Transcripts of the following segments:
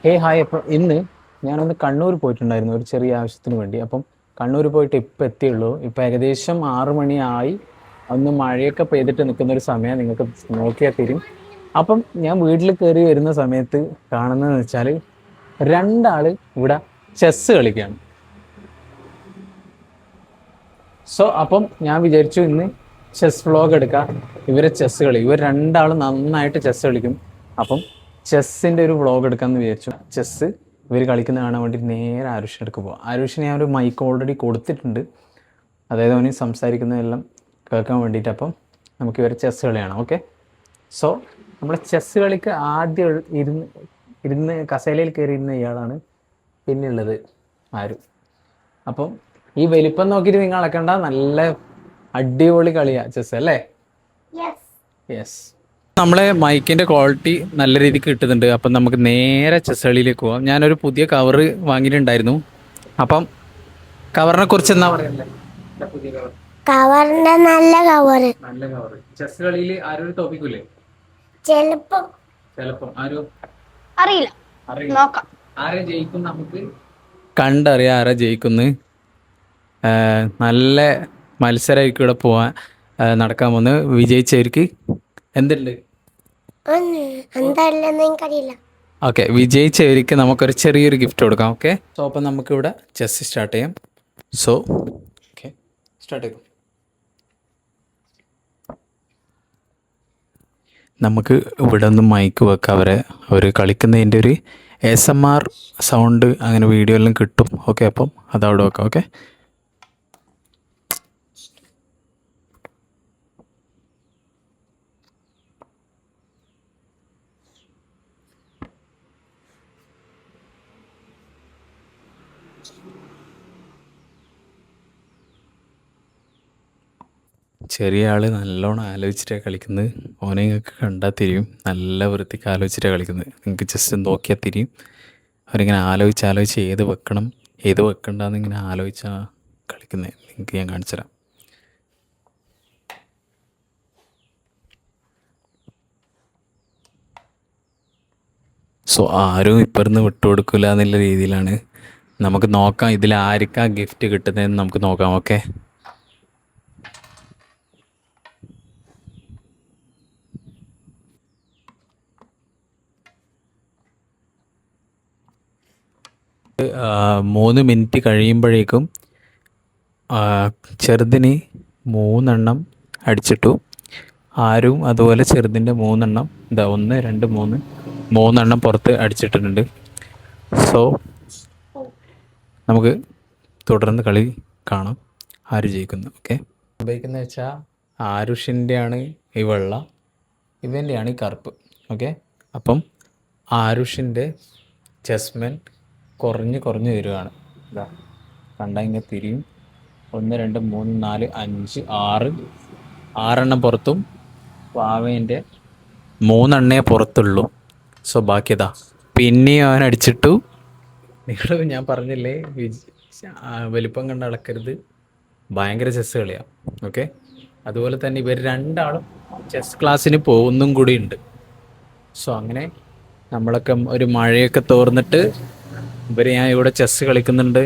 Hi. അപ്പം ഇന്ന് ഞാനൊന്ന് കണ്ണൂർ പോയിട്ടുണ്ടായിരുന്നു ഒരു ചെറിയ ആവശ്യത്തിന് വേണ്ടി. അപ്പം കണ്ണൂർ പോയിട്ട് ഇപ്പം എത്തിയുള്ളൂ. ഇപ്പം ഏകദേശം 6 മണിയായി. ഒന്ന് മഴയൊക്കെ പെയ്തിട്ട് നിൽക്കുന്ന ഒരു സമയം നിങ്ങൾക്ക് നോക്കിയാൽ തരും. അപ്പം ഞാൻ വീട്ടിൽ കയറി വരുന്ന സമയത്ത് കാണുന്നതെന്ന് വെച്ചാൽ രണ്ടാള് ഇവിടെ ചെസ്സ് കളിക്കുകയാണ്. അപ്പം ഞാൻ വിചാരിച്ചു ഇന്ന് ചെസ് വ്ളോഗ് എടുക്കാം. ഇവരെ ചെസ് കളി, ഇവർ രണ്ടാളും നന്നായിട്ട് ചെസ് കളിക്കും. അപ്പം ചെസ്സിൻ്റെ ഒരു വ്ളോഗ് എടുക്കാമെന്ന് വിചാരിച്ചു. ചെസ്സ് ഇവർ കളിക്കുന്ന കാണാൻ വേണ്ടി നേരെ ആരുഷിൻ്റെ അടുക്ക് പോകാം. ആരുഷിന് ഞാൻ ഒരു മൈക്ക് ഓൾറെഡി കൊടുത്തിട്ടുണ്ട്, അതായത് അവന് സംസാരിക്കുന്നതെല്ലാം കേൾക്കാൻ വേണ്ടിയിട്ട്. അപ്പം നമുക്ക് ഇവരെ ചെസ് കളിയാണ്. ഓക്കെ, സോ നമ്മൾ ചെസ് കളിക്ക് ആദ്യം ഇരുന്ന് ഇരുന്ന് കസേലയിൽ കയറി ഇരുന്ന ഇയാളാണ്. പിന്നെയുള്ളത് ആരു. അപ്പം ഈ വലിപ്പം നോക്കിയിട്ട് നിങ്ങൾ അളക്കണ്ട, നല്ല അടിപൊളി കളിയാ ചെസ് അല്ലേ? യെസ്. നമ്മളെ മൈക്കിന്റെ ക്വാളിറ്റി നല്ല രീതിക്ക് കിട്ടുന്നുണ്ട്. അപ്പം നമുക്ക് നേരെ ചെസ് കളിയിലേക്ക് പോവാം. ഞാനൊരു പുതിയ കവറ് വാങ്ങിയിട്ടുണ്ടായിരുന്നു. അപ്പം കവറിനെ കുറിച്ച് എന്നാ പറയല്ലേ? കവറിന്റെ നല്ല കവറ്. നല്ല കവറ്. ചെസ് കളിയിൽ ആരും തോപ്പിക്കൂലേ? ചെലപ്പം ആരും അറിയില്ല. അറിയില്ല. നോക്കാം ആരെ ജയിക്കും നമുക്ക് കണ്ടറിയാം. ആരാ ജയിക്കുന്നു. നല്ല മത്സരമായിരിക്കും ഇവിടെ പോവാൻ നടക്കാൻ പോകുന്നത്. വിജയിച്ചവർക്ക് എന്തുണ്ട്? എന്താണെന്ന് എനിക്കറിയില്ല. ഓക്കെ, വിജയിച്ചവർക്ക് നമുക്കൊരു ചെറിയൊരു ഗിഫ്റ്റ് കൊടുക്കാം. ഓക്കെ, സോ അപ്പം നമുക്കിവിടെ ചെസ് സ്റ്റാർട്ട് ചെയ്യാം. സോ ഓക്കെ, സ്റ്റാർട്ട് ചെയ്തു. നമുക്ക് ഇവിടെ ഒന്ന് മൈക്ക് വെക്കാം. അവർ കളിക്കുന്നതിൻ്റെ ഒരു ASMR സൗണ്ട് അങ്ങനെ വീഡിയോ എല്ലാം കിട്ടും. ഓക്കെ, അപ്പം അതവിടെ വെക്കാം. ഓക്കെ, ചെറിയ ആൾ നല്ലോണം ആലോചിച്ചിട്ടാണ് കളിക്കുന്നത്. ഓനെ നിങ്ങൾക്ക് കണ്ടാൽ തിരിയും. നല്ല വൃത്തിക്ക് ആലോചിച്ചിട്ടാണ് കളിക്കുന്നത്. നിങ്ങൾക്ക് ജസ്റ്റ് നോക്കിയാൽ തിരിയും. അവരിങ്ങനെ ആലോചിച്ച് ഏത് വെക്കണം ഏത് വെക്കണ്ടെന്ന് ഇങ്ങനെ ആലോചിച്ചാണ് കളിക്കുന്നത്. നിങ്ങൾക്ക് ഞാൻ കാണിച്ചു തരാം. സോ ആരും ഇപ്പുറന്ന് വിട്ടുകൊടുക്കില്ല എന്നുള്ള രീതിയിലാണ്. നമുക്ക് നോക്കാം ഇതിൽ ആർക്കാ ഗിഫ്റ്റ് കിട്ടുന്നതെന്ന് നമുക്ക് നോക്കാം. ഓക്കെ, ആ, 3 മിനിറ്റ് കഴിയുമ്പോഴേക്കും ചെറുതിന് 3 എണ്ണം അടിച്ചിട്ടു. ആരും അതുപോലെ ചെറുതിൻ്റെ 3 എണ്ണം, 1 2 3 3 എണ്ണം പുറത്ത് അടിച്ചിട്ടുണ്ട്. സോ നമുക്ക് തുടർന്ന് കളി കാണാം, ആര് ജയിക്കുന്നു. ഓക്കെ, ഉപയോഗിക്കുന്നത് വെച്ചാൽ ആരുഷിൻ്റെയാണ് ഈ വെള്ള, ഇവൻ്റെയാണ് ഈ കറുപ്പ്. ഓക്കെ, അപ്പം ആരുഷിൻ്റെ ചെസ്മെൻ കുറഞ്ഞ് വരികയാണ്. ഇതാ കണ്ടാൽ ഇങ്ങനെ തിരിയും. 1 2 3 4 5 6 പുറത്തും വാവേൻ്റെ 3 പുറത്തുള്ളൂ. സോ ബാക്കിയതാ പിന്നെയും അവൻ അടിച്ചിട്ടു. നിങ്ങൾ ഞാൻ പറഞ്ഞില്ലേ വലിപ്പം കണ്ട് അളക്കരുത്, ഭയങ്കര ചെസ്സ് കളിയാണ്. ഓക്കെ, അതുപോലെ തന്നെ ഇവർ രണ്ടാളും ചെസ് ക്ലാസ്സിന് പോകുന്നും കൂടി ഉണ്ട്. സോ അങ്ങനെ നമ്മളൊക്കെ ഒരു മഴയൊക്കെ തോർന്നിട്ട് ഞാൻ ഇവിടെ ചെസ്സ് കളിക്കുന്നുണ്ട്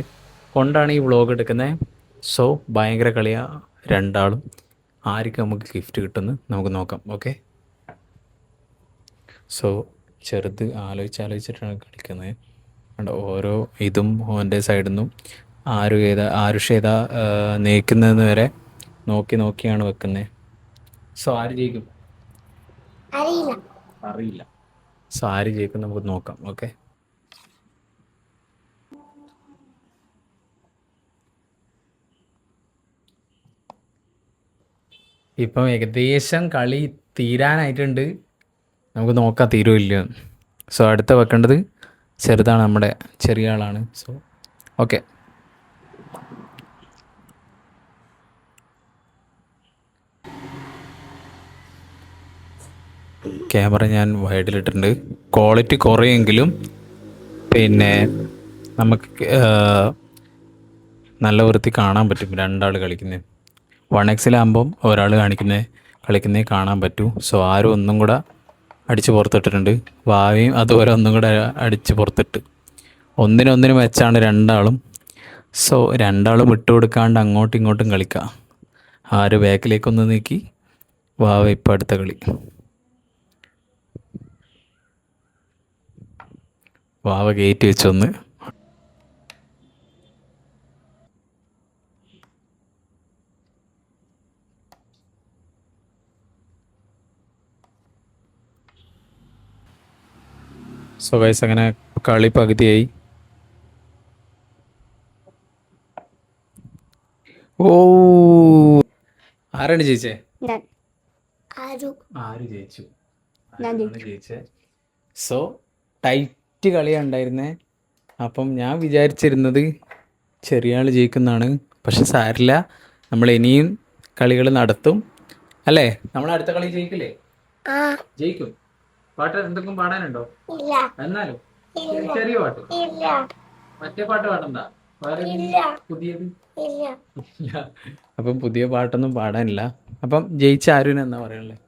കൊണ്ടാണ് ഈ വ്ളോഗ് എടുക്കുന്നത്. സോ ഭയങ്കര കളിയാണ് രണ്ടാളും. ആർക്ക് നമുക്ക് ഗിഫ്റ്റ് കിട്ടുമെന്ന് നമുക്ക് നോക്കാം. ഓക്കെ, സോ ചെറുത് ആലോചിച്ചിട്ടാണ് കളിക്കുന്നത്. ഓരോ ഇതും ഓൻ്റെ സൈഡിൽ നിന്നും ആരുഷ് ഏതാ നയിക്കുന്നതെന്ന് വരെ നോക്കിയാണ് വെക്കുന്നത്. സോ ആര് ജയിക്കും അറിയില്ല. സോ ആര് ജയിക്കും നമുക്ക് നോക്കാം. ഓക്കെ, ഇപ്പം ഏകദേശം കളി തീരാനായിട്ടുണ്ട്. നമുക്ക് നോക്കാം തീരുമില്ല. സോ അടുത്ത വെക്കേണ്ടത് ചെറുതാണ്, നമ്മുടെ ചെറിയ ആളാണ്. സോ ഓക്കെ, ക്യാമറ ഞാൻ വൈഡിലിട്ടിട്ടുണ്ട്. ക്വാളിറ്റി കുറയെങ്കിലും പിന്നെ നമുക്ക് നല്ല വൃത്തി കാണാൻ പറ്റും രണ്ടാൾ കളിക്കുന്നത്. 1x ഒരാൾ കളിക്കുന്നത് കാണാൻ പറ്റും. സോ ആരും ഒന്നും കൂടെ അടിച്ച് പുറത്തിട്ടിട്ടുണ്ട്. വാവയും അതുപോലെ ഒന്നും കൂടെ അടിച്ച് പുറത്തിട്ട്. ഒന്നിനൊന്നിനും വെച്ചാണ് രണ്ടാളും. സോ രണ്ടാളും വിട്ടുകൊടുക്കാണ്ട് അങ്ങോട്ടും ഇങ്ങോട്ടും കളിക്കാം. ആര് ബാക്കിലേക്കൊന്ന് നീക്കി. വാവ ഇപ്പം അടുത്ത കളി. വാവ ഗേറ്റ് വെച്ചൊന്ന്. സോ ഗൈസ് അങ്ങനെ കളി പകുതിയായി. ഓ ആരാണ് ജയിച്ചേ? ഞാൻ ആര് ജയിച്ചു? ഞാൻ ജയിച്ചേ. സോ ടൈറ്റ് കളിയാണ് ഉണ്ടായിരുന്നേ. അപ്പം ഞാൻ വിചാരിച്ചിരുന്നത് ചെറിയ ആൾ ജയിക്കുന്നതാണ്. പക്ഷെ സാരില്ല, നമ്മൾ ഇനിയും കളികൾ നടത്തും അല്ലേ? നമ്മൾ അടുത്ത കളി ജയിക്കില്ലേ? ജയിക്കും. പാട്ട് എന്തെങ്കിലും പാടാനുണ്ടോ? എന്നാലും ചെറിയ പാട്ട്, മറ്റേ പാട്ട് പാടണ്ട. പുതിയത് അപ്പം പുതിയ പാട്ടൊന്നും പാടാനില്ല. അപ്പം ജയിച്ച ആരുവിന് എന്നാ പറയാനുള്ളത്?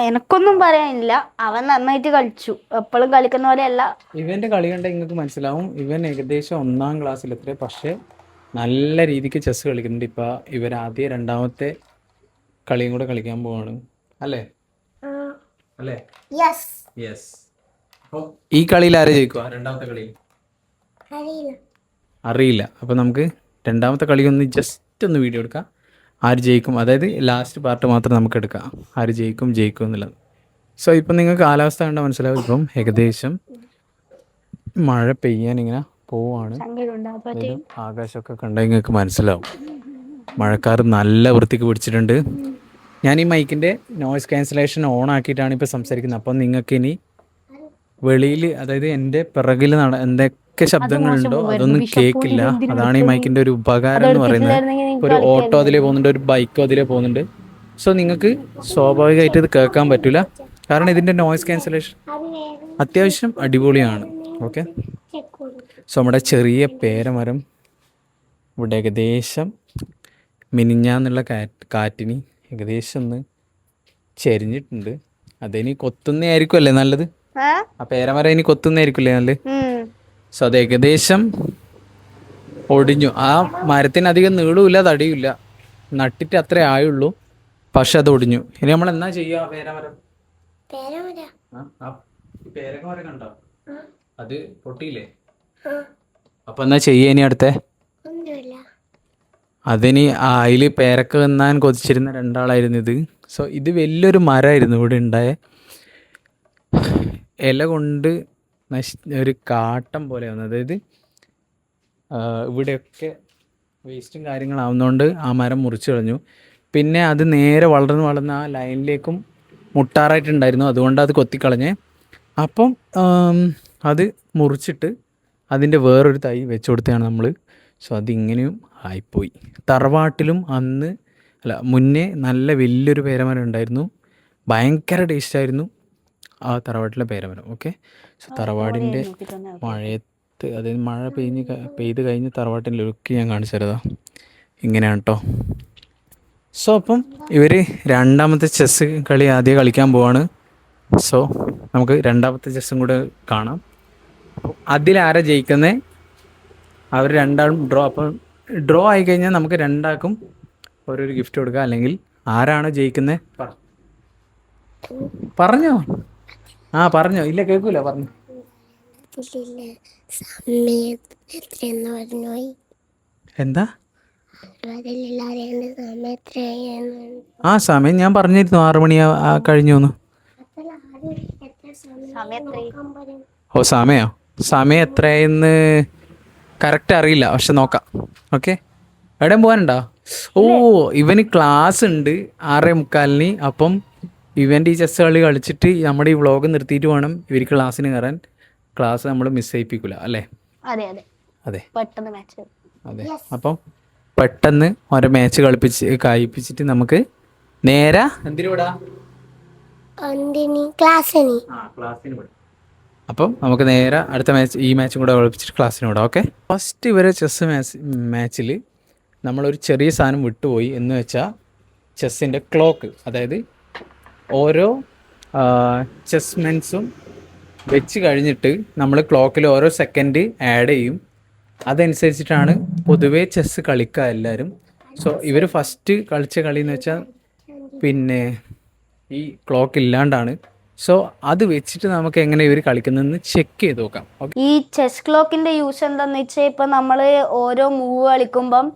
എനക്കൊന്നും പറയാനില്ല. അവൻ നന്നായിട്ട് കളിച്ചു. എപ്പോഴും കളിക്കുന്ന പോലെയല്ല. ഇവന്റെ കളി കണ്ട നിങ്ങൾക്ക് മനസ്സിലാവും. ഇവൻ ഏകദേശം 1-ാം ക്ലാസ്സിലെത്ര, പക്ഷെ നല്ല രീതിക്ക് ചെസ് കളിക്കുന്നുണ്ട്. ഇപ്പൊ ഇവർ ആദ്യ രണ്ടാമത്തെ കളിയും കൂടെ കളിക്കാൻ പോവാണ് അല്ലേ? അല്ലേ? യെസ്. അപ്പോൾ ഈ കളിയിൽ ആരെ ജയിക്കുക? രണ്ടാമത്തെ കളിയിൽ അറിയില്ല. അപ്പോൾ നമുക്ക് രണ്ടാമത്തെ കളി ഒന്ന് ജസ്റ്റ് ഒന്ന് വീഡിയോ എടുക്കാം. ആര് ജയിക്കും, അതായത് ലാസ്റ്റ് പാർട്ട് മാത്രം നമുക്ക് എടുക്കാം. ആര് ജയിക്കും എന്നുള്ളത്. സോ ഇപ്പം നിങ്ങൾക്ക് കാലാവസ്ഥ കണ്ടാൽ മനസ്സിലാവും. ഇപ്പം ഏകദേശം മഴ പെയ്യാൻ ഇങ്ങനെ പോവാണ്. ആകാശമൊക്കെ കണ്ടാൽ നിങ്ങൾക്ക് മനസ്സിലാവും. മഴക്കാർ നല്ല വൃത്തിക്ക് പിടിച്ചിട്ടുണ്ട്. ഞാൻ ഈ മൈക്കിൻ്റെ നോയ്സ് ക്യാൻസലേഷൻ ഓൺ ആക്കിയിട്ടാണ് ഇപ്പോൾ സംസാരിക്കുന്നത്. അപ്പം നിങ്ങൾക്ക് ഇനി വെളിയിൽ, അതായത് എൻ്റെ പിറകിൽ എന്തൊക്കെ ശബ്ദങ്ങളുണ്ടോ അതൊന്നും കേൾക്കില്ല. അതാണ് ഈ മൈക്കിൻ്റെ ഒരു ഉപകാരം എന്ന് പറയുന്നത്. ഒരു ഓട്ടോ അതിലേ പോകുന്നുണ്ട്, ഒരു ബൈക്കോ അതിലേ പോകുന്നുണ്ട്. സോ നിങ്ങൾക്ക് സ്വാഭാവികമായിട്ട് ഇത് കേൾക്കാൻ പറ്റില്ല. കാരണം ഇതിൻ്റെ നോയ്സ് ക്യാൻസലേഷൻ അത്യാവശ്യം അടിപൊളിയാണ്. ഓക്കെ. സോ നമ്മുടെ ചെറിയ പേരമരം ഇവിടെ ഏകദേശം മിനിഞ്ഞാന്നുള്ള കാറ്റിന് ഏകദേശം ഒന്ന് ചെരിഞ്ഞിട്ടുണ്ട്. അതിനി കൊത്തുന്നതായിരിക്കും അല്ലേ നല്ലത്? ആ പേരമരം ഇനി കൊത്തുന്നതായിരിക്കില്ലേ നല്ലത്? സോ അത് ഏകദേശം ഒടിഞ്ഞു. ആ മരത്തിന് അധികം നീളമില്ല, തടിയില്ല, നട്ടിട്ട് അത്രേ ആയുള്ളൂ. പക്ഷെ അത് ഒടിഞ്ഞു. ഇനി നമ്മൾ എന്നാ ചെയ്യാ? പേരമരം പേരമരം കണ്ടോ? അത് പൊട്ടിയില്ലേ? അപ്പൊ എന്നാ ചെയ്യാ ഇനി അടുത്ത? അതിന് അതിൽ പേരക്ക തിന്നാൻ കൊതിച്ചിരുന്ന രണ്ടാളായിരുന്നു ഇത്. സോ ഇത് വലിയൊരു മരമായിരുന്നു ഇവിടെ ഉണ്ടായ. ഇല കൊണ്ട് ഒരു കാട്ടം പോലെ വന്നു. അതായത് ഇവിടെയൊക്കെ വേസ്റ്റും കാര്യങ്ങളാവുന്നതുകൊണ്ട് ആ മരം മുറിച്ച് കളഞ്ഞു. പിന്നെ അത് നേരെ വളർന്ന് ആ ലൈനിലേക്കും മുട്ടാറായിട്ടുണ്ടായിരുന്നു. അതുകൊണ്ട് അത് കൊത്തിക്കളഞ്ഞേ. അപ്പം അത് മുറിച്ചിട്ട് അതിൻ്റെ വേറൊരു തൈ വെച്ച് കൊടുത്തതാണ് നമ്മൾ. സോ അതിങ്ങനെയും ആയിപ്പോയി. തറവാട്ടിലും മുന്നേ നല്ല വലിയൊരു പേരമരം ഉണ്ടായിരുന്നു. ഭയങ്കര ടേസ്റ്റായിരുന്നു ആ തറവാട്ടിലെ പേരമരം. ഓക്കെ. സോ തറവാടിൻ്റെ മഴയത്ത്, അതായത് മഴ പെയ്ത് കഴിഞ്ഞ് തറവാട്ടിൻ്റെ ലുക്ക് ഞാൻ കാണിച്ചു തരാം. ഇങ്ങനെയാണ് കേട്ടോ. സോ അപ്പം ഇവർ രണ്ടാമത്തെ ചെസ്സ് കളി ആദ്യം കളിക്കാൻ പോവാണ്. സോ നമുക്ക് രണ്ടാമത്തെ ചെസ്സും കൂടെ കാണാം. അതിലാരാ ജയിക്കുന്നത്? അവർ രണ്ടാളും ഡ്രോ. അപ്പം ഡ്രോ ആയിക്കഴിഞ്ഞാൽ നമുക്ക് രണ്ടാൾക്കും ഓരോരു ഗിഫ്റ്റ് കൊടുക്കുക. അല്ലെങ്കിൽ ആരാണോ ജയിക്കുന്നത് പറഞ്ഞോ? പറഞ്ഞോ? ഇല്ല കേൾക്കൂല, പറഞ്ഞു. എന്താ സമയം ഞാൻ പറഞ്ഞിരുന്നു 6 മണി കഴിഞ്ഞു. സമയം എത്രയെന്ന് കറക്റ്റ് അറിയില്ല, പക്ഷെ നോക്കാം. ഓക്കെ. എവിടെയും പോകാനുണ്ടോ? ഇവന് ക്ലാസ് ഉണ്ട് 6:45. അപ്പം ഇവൻ്റെ ഈ ചെസ് കളി കളിച്ചിട്ട് നമ്മുടെ ഈ വ്ളോഗ് നിർത്തിയിട്ട് വേണം ഇവർക്ക് ക്ലാസ്സിന് കയറാൻ. ക്ലാസ് നമ്മൾ മിസ് ചെയ്യിപ്പിക്കില്ല അല്ലേ? അതെ. അപ്പം പെട്ടെന്ന് ഓരോ മാച്ച് കഴിപ്പിച്ചിട്ട് നമുക്ക് നേരെ എന്തിനു വിടാം? ക്ലാസ്സിന് വിടാം. അപ്പം നമുക്ക് നേരെ അടുത്ത മാച്ച്, ഈ മാച്ചും കൂടെ കളിപ്പിച്ചിട്ട് ക്ലാസ്സിന് വിടാം. ഓക്കെ. ഫസ്റ്റ് ഇവരെ ചെസ് മാച്ചിൽ നമ്മളൊരു ചെറിയ സാധനം വിട്ടുപോയി. എന്ന് വെച്ചാൽ ചെസ്സിൻ്റെ ക്ലോക്ക്, അതായത് ഓരോ ചെസ്മെൻസും വെച്ച് കഴിഞ്ഞിട്ട് നമ്മൾ ക്ലോക്കിൽ ഓരോ സെക്കൻഡ് ആഡ് ചെയ്യും. അതനുസരിച്ചിട്ടാണ് പൊതുവേ ചെസ്സ് കളിക്കുക എല്ലാവരും. സോ ഇവർ ഫസ്റ്റ് കളിച്ച കളി എന്ന് വെച്ചാൽ പിന്നെ ഈ ക്ലോക്ക് ഇല്ലാണ്ടാണ്. സോ അത് വെച്ചിട്ട് നമുക്ക് എങ്ങനെ ഇവർ കളിക്കുന്നതെന്ന് ചെക്ക് ചെയ്ത് നോക്കാം. ഈ ചെസ് ക്ലോക്കിന്റെ യൂസ് എന്താന്ന് വെച്ചാൽ ഇപ്പൊ നമ്മൾ ഓരോ മൂവ് കളിക്കുമ്പം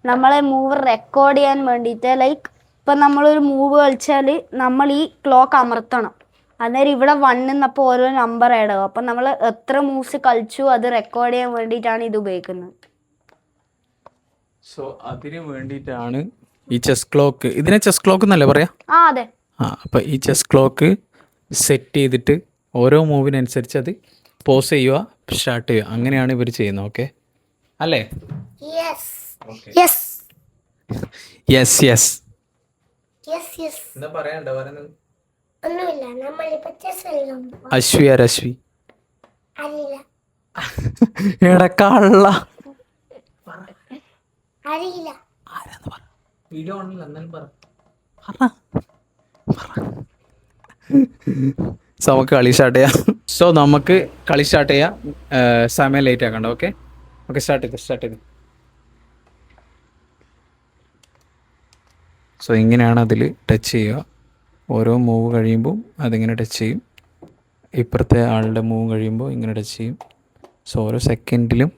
നമ്മളെ മൂവ് റെക്കോർഡ് ചെയ്യാൻ വേണ്ടിയിട്ട് ലൈക്ക് ഇപ്പൊ നമ്മളൊരു മൂവ് കളിച്ചാൽ നമ്മൾ ഈ ക്ലോക്ക് അമർത്തണം. അന്നേരം ഇവിടെ 1 എന്നപ്പോൾ ഓരോ നമ്പർ ആഡ് ആവും. അപ്പം നമ്മൾ എത്ര മൂവ്സ് കളിച്ചു അത് റെക്കോർഡ് ചെയ്യാൻ വേണ്ടിയിട്ടാണ് ഇത് ഉപയോഗിക്കുന്നത്. സോ അതിന് വേണ്ടിയിട്ടാണ് ഈ ചെസ് ക്ലോക്ക്. ഇതിനെ ചെസ് ക്ലോക്ക് എന്നല്ലേ പറയാ? അതെ. അപ്പോൾ ഈ ചെസ് ക്ലോക്ക് സെറ്റ് ചെയ്തിട്ട് ഓരോ മൂവിനനുസരിച്ച് അത് പോസ് ചെയ്യുക, സ്റ്റാർട്ട് ചെയ്യുക, അങ്ങനെയാണ് ഇവർ ചെയ്യുന്നത്. ഓക്കെ അല്ലേ? Yes yes yes yes. Yes yes. എന്താ പറയണ്ടോ പറയുന്നത്? ഒന്നുമില്ല. നമ്മളിപ്പോ ചെസ് കളിക്കാൻ അശ്വി ആരശ്വി? അറിയില്ല. എടക്കള്ള അറിയില്ല. ആരാന്ന് പറ. വീഡിയോ ഓണില്ല എന്നാലും പറ. സോ നമുക്ക് കളി സ്റ്റാർട്ട് ചെയ്യാം. സോ നമുക്ക് കളി സ്റ്റാർട്ട് ചെയ്യാം. സമയം ലേറ്റ് ആക്കണ്ട. ഓക്കെ ഓക്കെ, സ്റ്റാർട്ട് ചെയ്ത്. സോ ഇങ്ങനെയാണ് അതിൽ ടച്ച് ചെയ്യുക. ഓരോ മൂവ് കഴിയുമ്പോൾ അതിങ്ങനെ ടച്ച് ചെയ്യും. ഇപ്പുറത്തെ ആളുടെ മൂവ് കഴിയുമ്പോൾ ഇങ്ങനെ ടച്ച് ചെയ്യും. സോ ഓരോ സെക്കൻഡിലും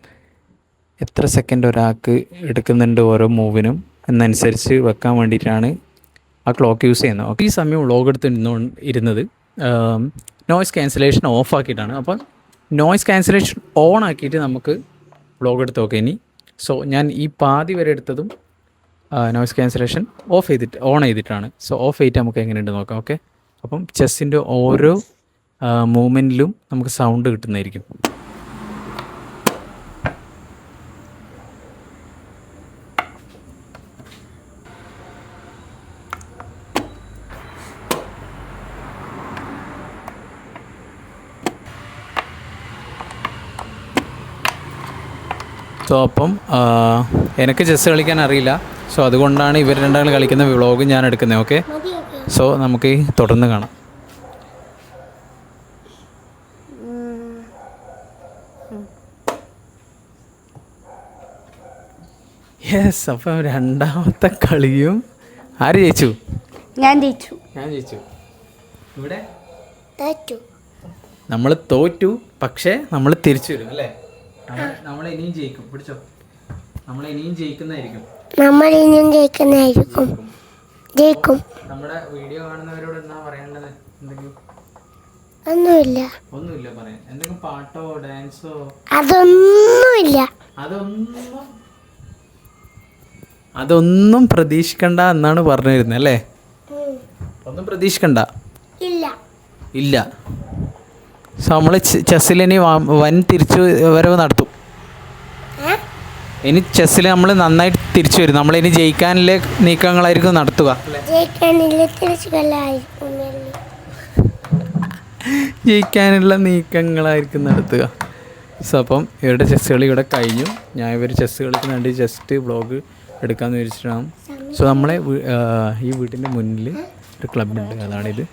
എത്ര സെക്കൻഡ് ഒരാൾക്ക് എടുക്കുന്നുണ്ട് ഓരോ മൂവിനും എന്നനുസരിച്ച് വെക്കാൻ വേണ്ടിയിട്ടാണ് ആ ക്ലോക്ക് യൂസ് ചെയ്യുന്നത്. ഓക്കെ, ഈ സമയം വ്ളോഗ് എടുത്ത് ഇരുന്നത് നോയ്സ് ക്യാൻസലേഷൻ ഓഫ് ആക്കിയിട്ടാണ്. അപ്പോൾ നോയ്സ് ക്യാൻസലേഷൻ ഓൺ ആക്കിയിട്ട് നമുക്ക് വ്ളോഗ് എടുത്ത് നോക്കാം ഇനി. സോ ഞാൻ ഈ പാതി വരെ എടുത്തതും നോയ്സ് ക്യാൻസലേഷൻ ഓൺ ചെയ്തിട്ടാണ്. സോ ഓഫ് ചെയ്തിട്ട് നമുക്ക് എങ്ങനെയുണ്ട് നോക്കാം. ഓക്കെ, അപ്പം ചെസ്സിൻ്റെ ഓരോ മൂവ്മെൻറ്റിലും നമുക്ക് സൗണ്ട് കിട്ടുന്നതായിരിക്കും. സോ അപ്പം എനിക്ക് ചെസ്സ് കളിക്കാൻ അറിയില്ല. സോ അതുകൊണ്ടാണ് ഇവർ രണ്ടാളും കളിക്കുന്ന വ്ളോഗ് ഞാൻ എടുക്കുന്നത്. ഓക്കെ, സോ നമുക്ക് തുടർന്ന് കാണാം. യെസ്, അപ്പം രണ്ടാമത്തെ കളിയും ആര് ജയിച്ചു? ഞാൻ ജയിച്ചു. ഇവിടെ തോറ്റു. നമ്മൾ തോറ്റു, പക്ഷേ നമ്മൾ തിരിച്ചു വരും അല്ലേ? നമ്മൾ ഇനിയും ജയിക്കും. പിടിച്ചോ, നമ്മൾ ഇനിയും ജയിക്കുന്നതായിരിക്കും. നമ്മൾ ഇനിയും ജയിക്കുന്നതായിരിക്കും. ജയിക്കും. നമ്മുടെ വീഡിയോ കാണുന്നവരോട് എന്നാ പറയാനുള്ളത്? എന്തെങ്കിലും? ഒന്നുമില്ല പറയാൻ. എന്തെങ്കിലും പാട്ടോ ഡാൻസോ? അതൊന്നുമില്ല. അതൊന്നും പ്രതീക്ഷിക്കണ്ട എന്നാണ് പറഞ്ഞു വരുന്നത് അല്ലേ? ഒന്നും പ്രതീക്ഷിക്കണ്ട. ഇല്ല. സോ നമ്മൾ ചെസ്സിൽ ഇനി വൻ തിരിച്ചു വരവ് നടത്തും. ഇനി ചെസ്സിൽ നമ്മൾ നന്നായിട്ട് തിരിച്ചു വരും. നമ്മളിനി ജയിക്കാനുള്ള നീക്കങ്ങളായിരിക്കും നടത്തുക. ജയിക്കാനുള്ള നീക്കങ്ങളായിരിക്കും നടത്തുക. സോ അപ്പം ഇവരുടെ ചെസ് കളി ഇവിടെ കഴിഞ്ഞു. ഞാൻ ഇവർ ചെസ് കളിക്കുന്ന വേണ്ടി ജസ്റ്റ് വ്ളോഗ് എടുക്കാമെന്ന് വിചാരിച്ചിട്ടാണ്. സോ നമ്മളെ ഈ വീട്ടിൻ്റെ മുന്നിൽ ഒരു ക്ലബ്ബുണ്ട്, അതാണിത്.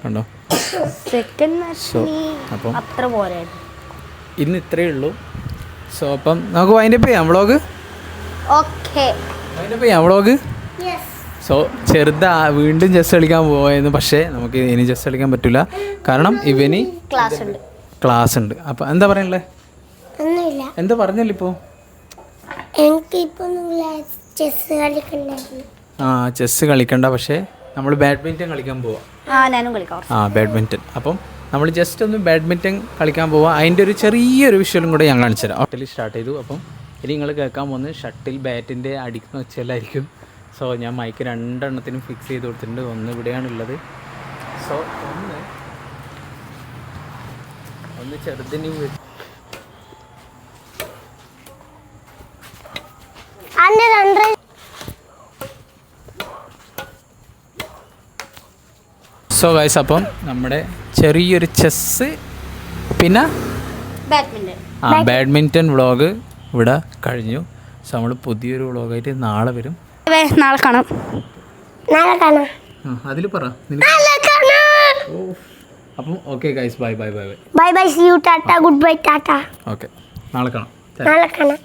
കണ്ടോ? സോ അപ്പം ഇന്ന് ഇത്രയേ ഉള്ളൂ. സോ അപ്പം നമുക്ക് വൈൻഡപ്പ് ചെയ്യാം വ്ളോഗ്. സോ വീണ്ടും ചെസ് കളിക്കാൻ പോയെന്ന്. പക്ഷേ നമുക്ക് ഇനി ചെസ് കളിക്കാൻ പറ്റില്ല, കാരണം ഇവന് ക്ലാസ് ഉണ്ട്. അപ്പം എന്താ പറയാനുള്ളത്? എന്താ പറഞ്ഞല്ലോ ഇപ്പോൾ? ചെസ് കളിക്കണ്ട, പക്ഷേ നമ്മൾ ബാഡ്മിൻ്റൺ കളിക്കാൻ പോവാം. ബാഡ്മിൻ്റൺ. അപ്പം നമ്മൾ ജസ്റ്റ് ഒന്ന് ബാഡ്മിൻ്റൺ കളിക്കാൻ പോവാം. അതിൻ്റെ ഒരു ചെറിയൊരു വിഷ്വലും കൂടെ ഞാൻ കാണിച്ചു തരാം. ഹോട്ടലിൽ സ്റ്റാർട്ട് ചെയ്തു. അപ്പം ഇനി നിങ്ങൾ കേൾക്കാൻ പോകുന്നത് ഷട്ടിൽ ബാറ്റിൻ്റെ അടിക്കുന്ന വെച്ചല്ലായിരിക്കും. സോ ഞാൻ മൈക്ക് 2 എണ്ണത്തിനും ഫിക്സ് ചെയ്ത് കൊടുത്തിട്ടുണ്ട്. ഒന്ന് ഇവിടെയാണുള്ളത്. സോ ഒന്ന് ചെറുതിന് സോ ഗൈസ്, അപ്പം നമ്മുടെ ചെറിയൊരു ചെസ്സ് പിന്നെ ബാഡ്മിൻ്റൺ വ്ളോഗ് ഇവിടെ കഴിഞ്ഞു. സോ നമ്മൾ പുതിയൊരു വ്ളോഗായിട്ട് നാളെ വരും. നാളെ കാണാം. അതിൽ പറ. അപ്പം okay guys bye bye bye bye bye bye see you tata good bye tata okay നാളെ കാണാം നാളെ കാണാം